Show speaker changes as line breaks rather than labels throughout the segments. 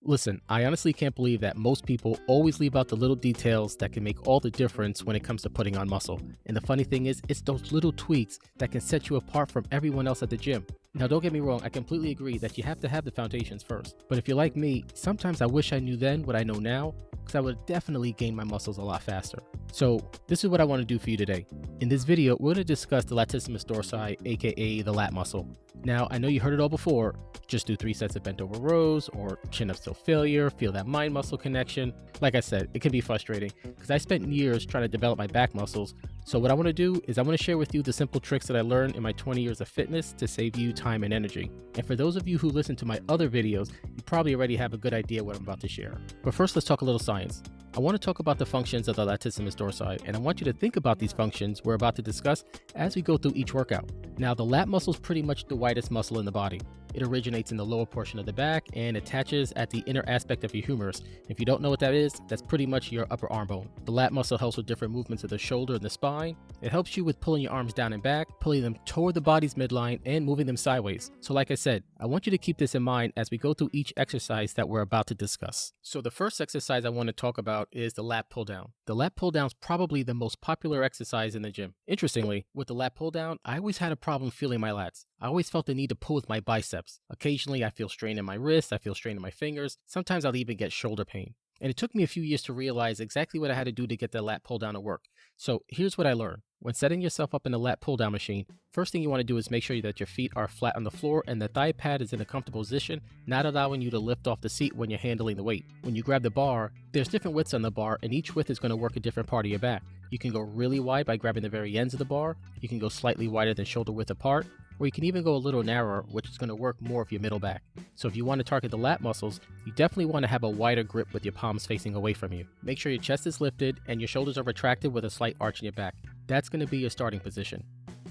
Listen, I honestly can't believe that most people always leave out the little details that can make all the difference when it comes to putting on muscle. And the funny thing is, it's those little tweaks that can set you apart from everyone else at the gym. Now, don't get me wrong, I completely agree that you have to have the foundations first. But if you're like me, sometimes I wish I knew then what I know now, because I would definitely gain my muscles a lot faster. So this is what I want to do for you today. In this video, we're going to discuss the latissimus dorsi, aka the lat muscle. Now, I know you heard it all before. Just do 3 sets of bent over rows, or chin up still failure, feel that mind muscle connection. Like I said, it can be frustrating because I spent years trying to develop my back muscles. So what I want to do is I want to share with you the simple tricks that I learned in my 20 years of fitness to save you time and energy. And for those of you who listen to my other videos, you probably already have a good idea what I'm about to share. But first, let's talk a little science. I want to talk about the functions of the latissimus dorsi, and I want you to think about these functions we're about to discuss as we go through each workout. Now, the lat muscle is pretty much the widest muscle in the body. It originates in the lower portion of the back and attaches at the inner aspect of your humerus. If you don't know what that is, that's pretty much your upper arm bone. The lat muscle helps with different movements of the shoulder and the spine. It helps you with pulling your arms down and back, pulling them toward the body's midline, and moving them sideways. So like I said, I want you to keep this in mind as we go through each exercise that we're about to discuss. So the first exercise I want to talk about is the lat pull down. The lat pull down is probably the most popular exercise in the gym. Interestingly, with the lat pull down, I always had a problem feeling my lats. I always felt the need to pull with my biceps. Occasionally, I feel strain in my wrists, I feel strain in my fingers. Sometimes I'll even get shoulder pain. And it took me a few years to realize exactly what I had to do to get the lat pull down to work. So here's what I learned. When setting yourself up in a lat pull down machine, first thing you want to do is make sure that your feet are flat on the floor and the thigh pad is in a comfortable position, not allowing you to lift off the seat when you're handling the weight. When you grab the bar, there's different widths on the bar, and each width is going to work a different part of your back. You can go really wide by grabbing the very ends of the bar. You can go slightly wider than shoulder width apart, or you can even go a little narrower, which is going to work more of your middle back. So if you want to target the lat muscles, you definitely want to have a wider grip with your palms facing away from you. Make sure your chest is lifted and your shoulders are retracted with a slight arch in your back. That's going to be your starting position.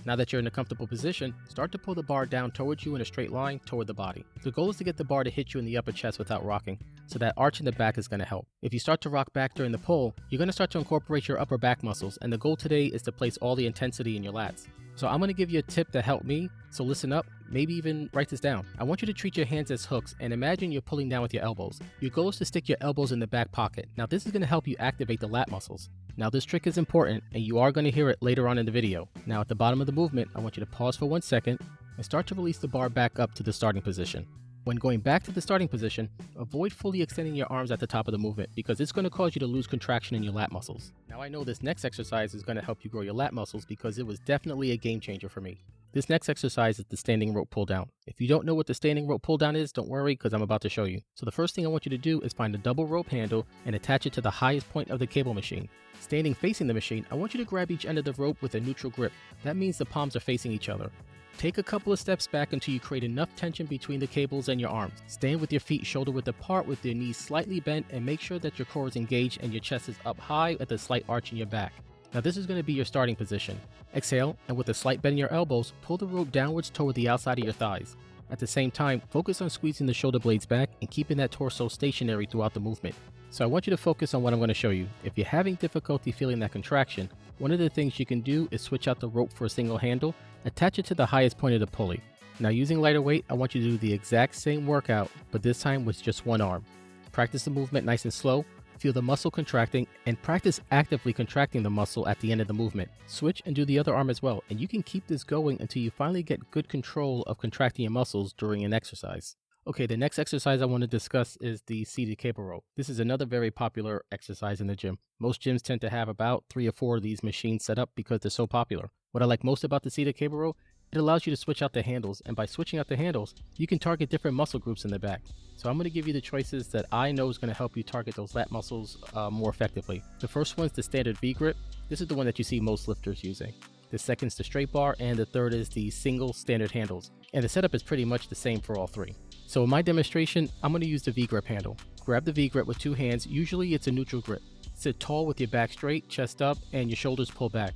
Now that you're in a comfortable position, start to pull the bar down towards you in a straight line toward the body. The goal is to get the bar to hit you in the upper chest without rocking, so that arch in the back is going to help. If you start to rock back during the pull, you're going to start to incorporate your upper back muscles, and the goal today is to place all the intensity in your lats. So I'm going to give you a tip that helped me, so listen up, maybe even write this down. I want you to treat your hands as hooks and imagine you're pulling down with your elbows. Your goal is to stick your elbows in the back pocket. Now this is going to help you activate the lat muscles. Now this trick is important and you are going to hear it later on in the video. Now at the bottom of the movement, I want you to pause for 1 second and start to release the bar back up to the starting position. When going back to the starting position, avoid fully extending your arms at the top of the movement because it's going to cause you to lose contraction in your lat muscles. Now I know this next exercise is going to help you grow your lat muscles because it was definitely a game changer for me. This next exercise is the standing rope pull down. If you don't know what the standing rope pull down is, don't worry because I'm about to show you. So the first thing I want you to do is find a double rope handle and attach it to the highest point of the cable machine. Standing facing the machine, I want you to grab each end of the rope with a neutral grip. That means the palms are facing each other. Take a couple of steps back until you create enough tension between the cables and your arms. Stand with your feet shoulder width apart with your knees slightly bent and make sure that your core is engaged and your chest is up high with a slight arch in your back. Now this is going to be your starting position. Exhale, and with a slight bend in your elbows, pull the rope downwards toward the outside of your thighs. At the same time, focus on squeezing the shoulder blades back and keeping that torso stationary throughout the movement. So I want you to focus on what I'm going to show you. If you're having difficulty feeling that contraction, one of the things you can do is switch out the rope for a single handle, attach it to the highest point of the pulley. Now using lighter weight, I want you to do the exact same workout, but this time with just one arm. Practice the movement nice and slow, feel the muscle contracting, and practice actively contracting the muscle at the end of the movement. Switch and do the other arm as well, and you can keep this going until you finally get good control of contracting your muscles during an exercise. Okay, the next exercise I want to discuss is the seated cable row. This is another very popular exercise in the gym. Most gyms tend to have about 3 or 4 of these machines set up because they're so popular. What I like most about the seated cable row, it allows you to switch out the handles, and by switching out the handles, you can target different muscle groups in the back. So I'm going to give you the choices that I know is going to help you target those lat muscles more effectively. The first one is the standard V grip. This is the one that you see most lifters using. The second is the straight bar, and the third is the single standard handles. And the setup is pretty much the same for all 3. So in my demonstration, I'm going to use the V grip handle. Grab the V grip with 2 hands, usually it's a neutral grip. Sit tall with your back straight, chest up, and your shoulders pulled back.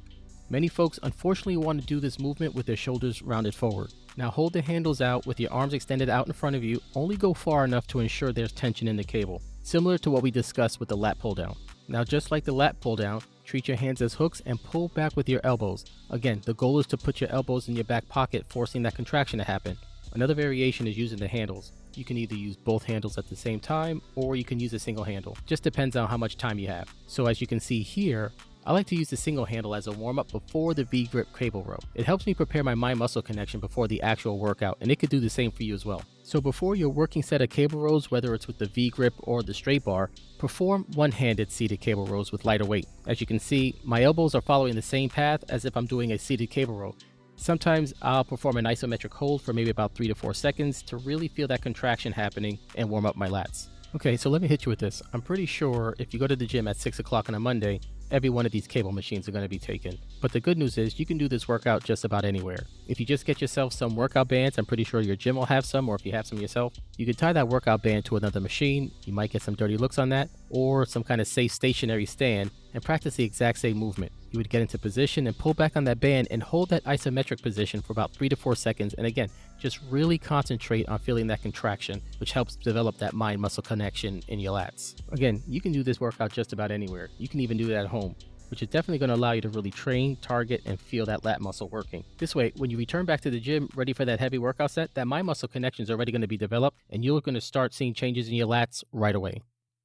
Many folks unfortunately want to do this movement with their shoulders rounded forward. Now hold the handles out with your arms extended out in front of you, only go far enough to ensure there's tension in the cable, similar to what we discussed with the lat pull down. Now just like the lat pull down, treat your hands as hooks and pull back with your elbows. Again, the goal is to put your elbows in your back pocket, forcing that contraction to happen. Another variation is using the handles. You can either use both handles at the same time, or you can use a single handle. Just depends on how much time you have. So as you can see here, I like to use the single handle as a warm-up before the V-grip cable row. It helps me prepare my mind-muscle connection before the actual workout, and it could do the same for you as well. So before your working set of cable rows, whether it's with the V-grip or the straight bar, perform one-handed seated cable rows with lighter weight. As you can see, my elbows are following the same path as if I'm doing a seated cable row. Sometimes I'll perform an isometric hold for maybe about 3 to 4 seconds to really feel that contraction happening and warm up my lats. Okay, so let me hit you with this. I'm pretty sure if you go to the gym at 6 o'clock on a Monday, every one of these cable machines are going to be taken. But the good news is you can do this workout just about anywhere. If you just get yourself some workout bands, I'm pretty sure your gym will have some, or if you have some yourself, you can tie that workout band to another machine. You might get some dirty looks on that, or some kind of safe stationary stand, and practice the exact same movement. You would get into position and pull back on that band and hold that isometric position for about 3 to 4 seconds. And again, just really concentrate on feeling that contraction, which helps develop that mind-muscle connection in your lats. Again, you can do this workout just about anywhere. You can even do it at home, which is definitely going to allow you to really train, target, and feel that lat muscle working. This way, when you return back to the gym ready for that heavy workout set, that mind-muscle connection is already going to be developed, and you're going to start seeing changes in your lats right away.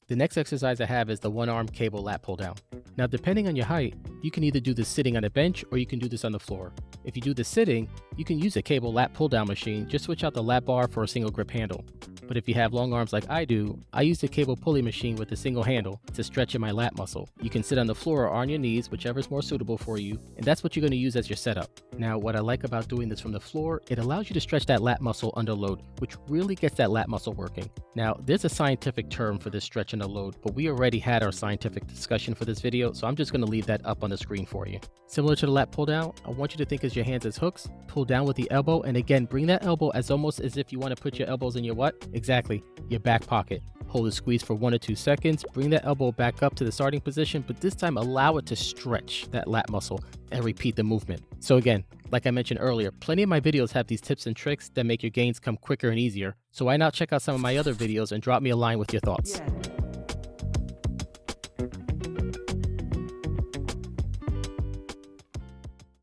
The next exercise I have is the one-arm cable lat pull down. Now, depending on your height, you can either do this sitting on a bench or you can do this on the floor. If you do this sitting, you can use a cable lat pull down machine. Just switch out the lat bar for a single grip handle. But if you have long arms like I do, I use the cable pulley machine with a single handle to stretch in my lat muscle. You can sit on the floor or on your knees, whichever is more suitable for you, and that's what you're going to use as your setup. Now, what I like about doing this from the floor, it allows you to stretch that lat muscle under load, which really gets that lat muscle working. Now, there's a scientific term for this stretch under load, but we already had our scientific discussion for this video, so I'm just going to leave that up on the screen for you. Similar to the lat pull down, I want you to think of your hands as hooks, pull down with the elbow, and again, bring that elbow as almost as if you want to put your elbows in your what? Exactly, your back pocket. Hold and squeeze for 1 or 2 seconds, bring that elbow back up to the starting position, but this time allow it to stretch that lat muscle and repeat the movement. So again, like I mentioned earlier, plenty of my videos have these tips and tricks that make your gains come quicker and easier. So why not check out some of my other videos and drop me a line with your thoughts.
Yeah.